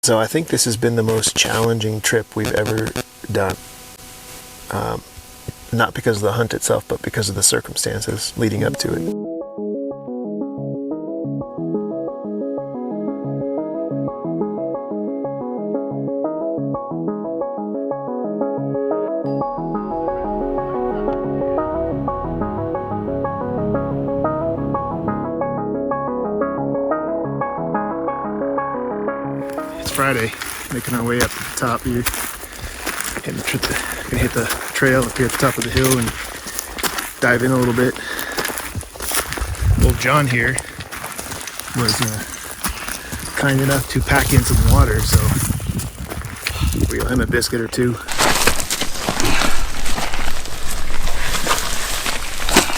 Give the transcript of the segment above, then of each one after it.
So I think this has been the most challenging trip we've ever done. Not because of the hunt itself, but because of the circumstances leading up to it. It's Friday, making our way up to the top here. Gonna hit the trail up here at the top of the hill and dive in a little bit. Old John here was kind enough to pack in some water, so we owe him a biscuit or two.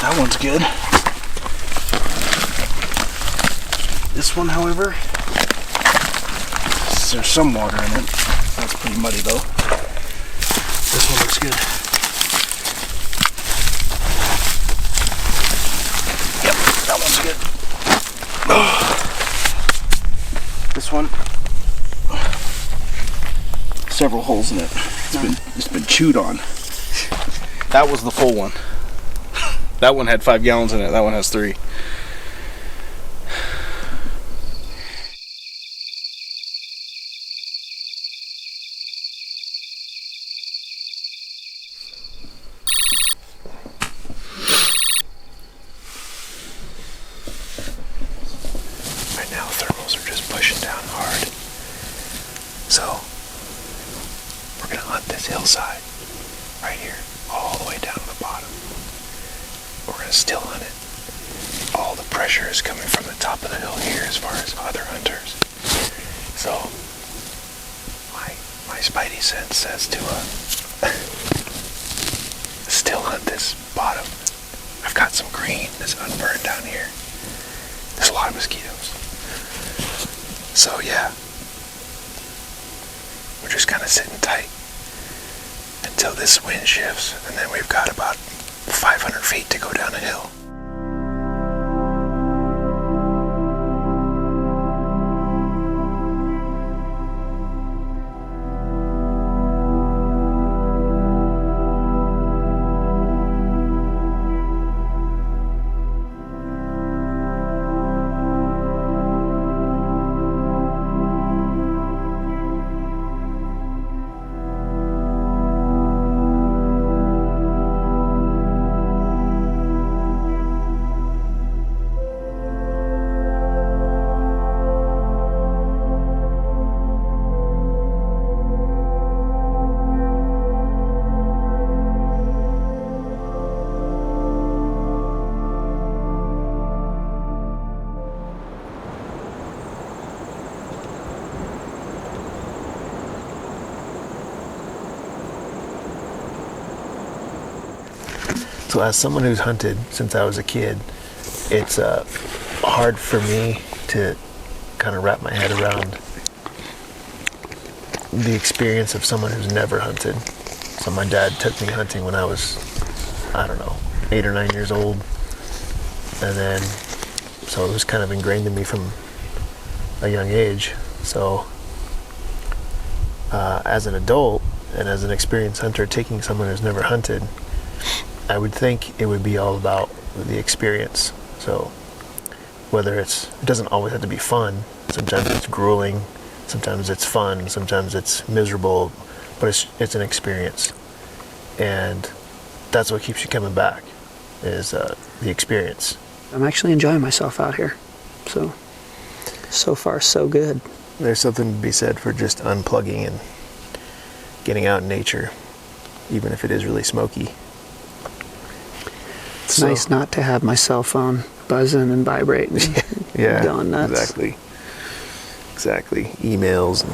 That one's good. This one, however, there's some water in it. That's pretty muddy though. This one looks good. Yep, that one's good. This one, several holes in it. It's been chewed on. That was the full one. That one had 5 gallons in it. That one has 3. Right now, thermals are just pushing down hard. So, we're gonna hunt this hillside right here, all the way down to the bottom. We're gonna still hunt it. All the pressure is coming from the top of the hill here as far as other hunters. So, my spidey sense says to still hunt this bottom. I've got some green that's unburned down here. There's a lot of mosquitoes. So yeah, we're just kind of sitting tight until this wind shifts, and then we've got about 500 feet to go down a hill. So as someone who's hunted since I was a kid, it's hard for me to kind of wrap my head around the experience of someone who's never hunted. So my dad took me hunting when I was, 8 or 9 years old. And then, so it was kind of ingrained in me from a young age. So as an adult and as an experienced hunter, taking someone who's never hunted, I would think it would be all about the experience. So whether it doesn't always have to be fun. Sometimes it's grueling, sometimes it's fun, sometimes it's miserable, but it's an experience. And that's what keeps you coming back, is the experience. I'm actually enjoying myself out here. So far so good. There's something to be said for just unplugging and getting out in nature, even if it is really smoky. It's nice not to have my cell phone buzzing and vibrating. Yeah, going nuts. Exactly. Emails and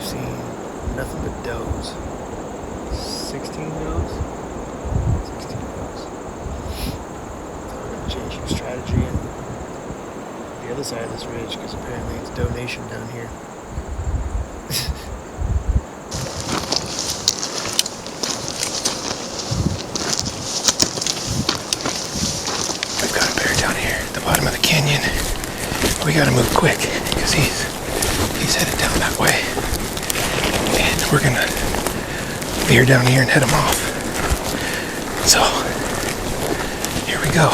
seen nothing but does. 16 does? 16 does. So we're going to change some strategy and the other side of this ridge, because apparently it's donation down here. We've got a bear down here at the bottom of the canyon. We gotta move quick because he's headed down that way. And we're gonna veer down here and head him off. So, here we go.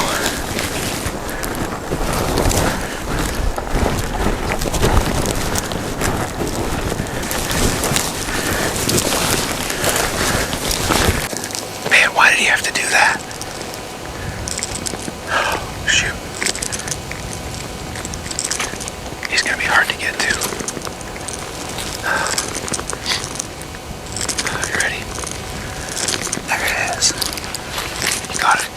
Man, why did he have to do that? Oh, shoot. He's gonna be hard to get to. You ready? There it is. You got it.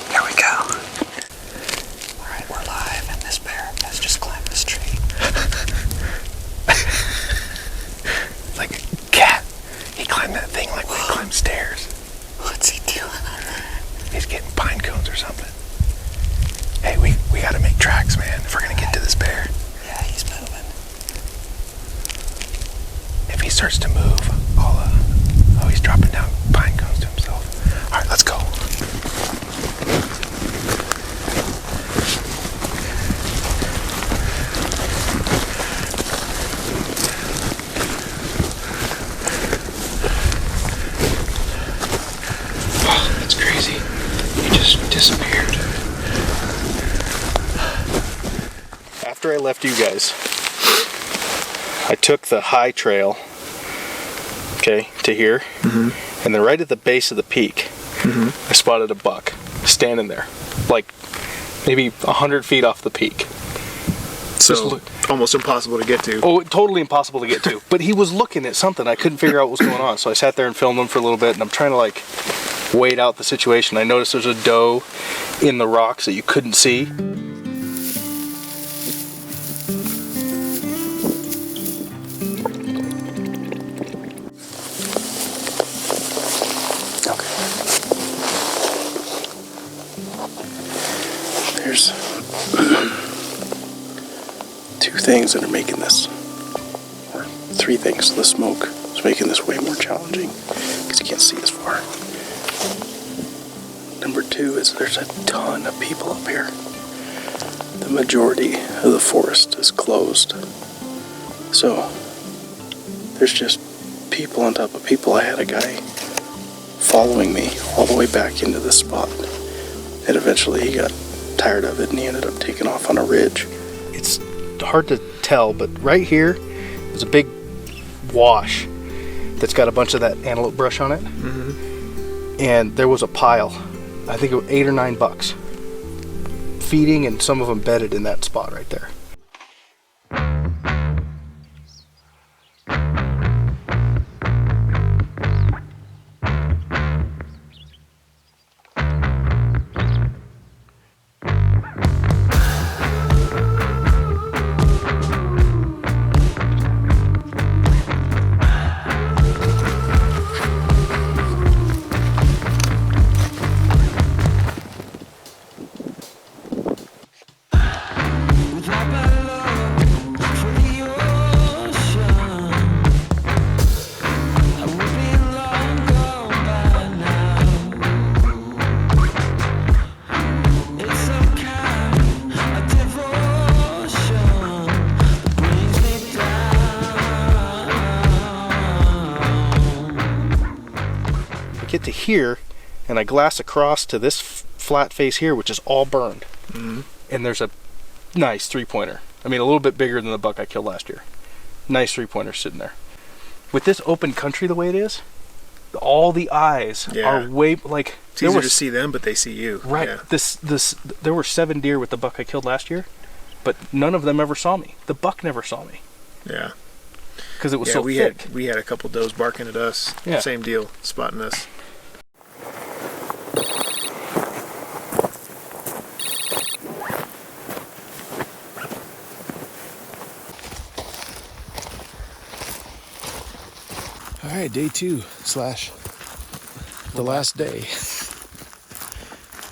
Here we go. Alright, we're live, and this bear has just climbed this tree. Like a cat. He climbed that thing like we climb stairs. What's he doing on there? He's getting pine cones or something. Hey, we gotta make tracks, man, if we're gonna get to this bear. Yeah, he's moving. If he starts to move, oh, he's dropping down pine cones to himself. Alright, let's go. Wow, that's crazy. He just disappeared. After I left you guys, I took the high trail, okay, to here, and then right at the base of the peak, I spotted a buck standing there, like maybe 100 feet off the peak. So, almost impossible to get to. Oh, totally impossible to get to. But he was looking at something. I couldn't figure out what was going on, so I sat there and filmed him for a little bit, and I'm trying to like wait out the situation. I noticed there's a doe in the rocks that you couldn't see. There's two things that are making this, or three things. The smoke is making this way more challenging because you can't see as far. Number two is there's a ton of people up here. The majority of the forest is closed. So there's just people on top of people. I had a guy following me all the way back into this spot, and eventually he got tired of it and he ended up taking off on a ridge. It's hard to tell, but right here there's a big wash that's got a bunch of that antelope brush on it. And there was a pile, I think it was 8 or 9 bucks feeding, and some of them bedded in that spot right there. Get to here, and I glass across to this flat face here, which is all burned. And there's a nice 3-pointer. I mean, a little bit bigger than the buck I killed last year. Nice 3-pointer sitting there. With this open country the way it is, all the eyes are way like. It's easier to see them, but they see you. Right. Yeah. There were 7 deer with the buck I killed last year, but none of them ever saw me. The buck never saw me. Yeah. Because it was so thick. We had a couple does barking at us. Yeah. Same deal, spotting us. right, day 2 / the last day.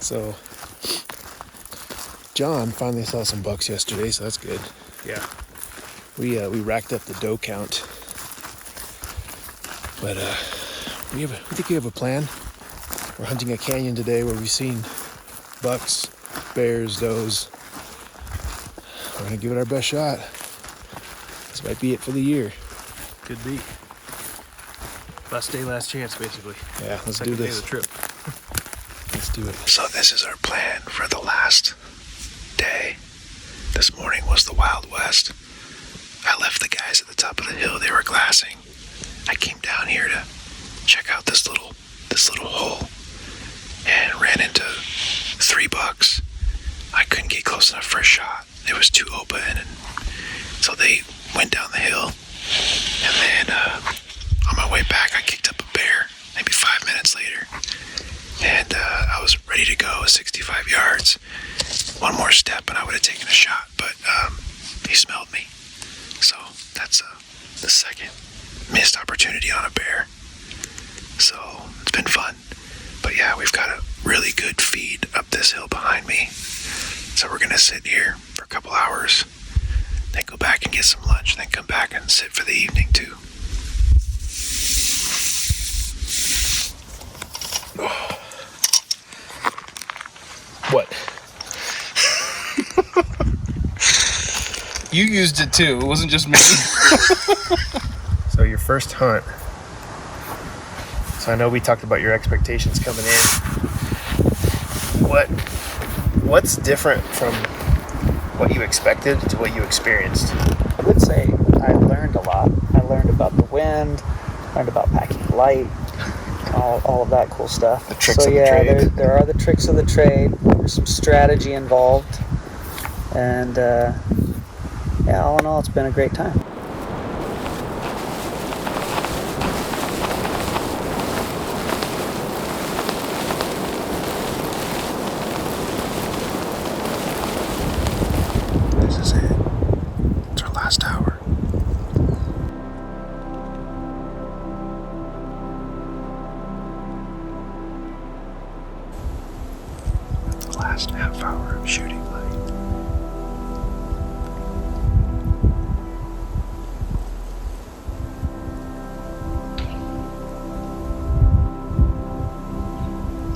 So, John finally saw some bucks yesterday, so that's good. Yeah. We racked up the doe count, but we think we have a plan. We're hunting a canyon today where we've seen bucks, bears, does. We're gonna give it our best shot. This might be it for the year. Could be. Last day, last chance, basically. Yeah, let's Second do day this. of the trip. Let's do it. So this is our plan for the last day. This morning was the Wild West. I left the guys at the top of the hill. They were glassing. I came down here to check out this little hole and ran into 3 bucks. I couldn't get close enough for a shot. It was too open, and so they went down the hill. And then on my way back, I kicked up a bear. Maybe 5 minutes later. And I was ready to go 65 yards. One more step and I would have taken a shot, but he smelled me. So that's the second missed opportunity on a bear. So it's been fun. But yeah, we've got a really good feed up this hill behind me. So we're going to sit here for a couple hours, then go back and get some lunch, then come back and sit for the evening too. What? You used it too. It wasn't just me. So your first hunt. So I know we talked about your expectations coming in. What's different from what you expected to what you experienced? I would say I learned a lot. I learned about the wind, learned about packing light, all of that cool stuff. The tricks of the trade. There are the tricks of the trade. There's some strategy involved. And yeah, all in all, it's been a great time. This is it. It's our last hour. The last half hour of shooting light.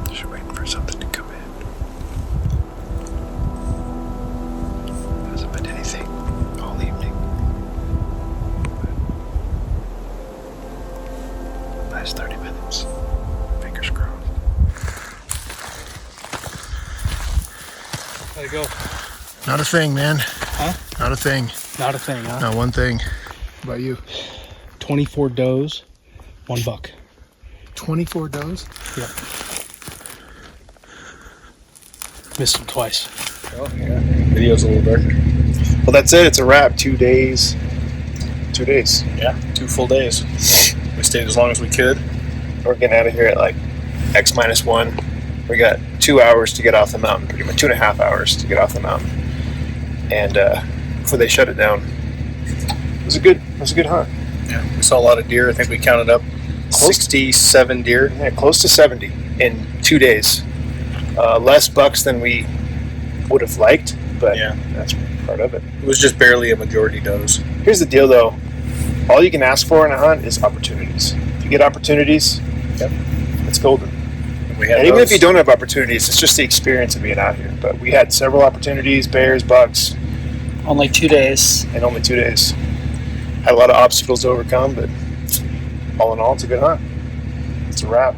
Just waiting for something to come in. Hasn't been anything all evening. Last 30 minutes. Fingers crossed. How'd it go? Not a thing, man. Huh? Not a thing. Not a thing, huh? Not one thing. How about you? 24 does, 1 buck. 24 does? Yep. Missed him twice. Oh, yeah. Video's a little darker. Well, that's it. It's a wrap. 2 days. 2 days. Yeah, 2 full days. We stayed as long as we could. We're getting out of here at like X-1. We got 2 hours to get off the mountain, pretty much 2.5 hours to get off the mountain. And before they shut it down, it was a good hunt. Yeah, we saw a lot of deer. I think we counted up 67 deer. Yeah, close to 70 in 2 days. Less bucks than we would have liked, but Yeah. that's part of it. It was just barely a majority does. Here's the deal, though. All you can ask for in a hunt is opportunities. If you get opportunities, it's golden. We had And even those. if you don't have opportunities, it's just the experience of being out here. But we had several opportunities, bears, bucks, Only 2 days. in only 2 days. Had a lot of obstacles to overcome, but all in all, it's a good hunt. It's a wrap.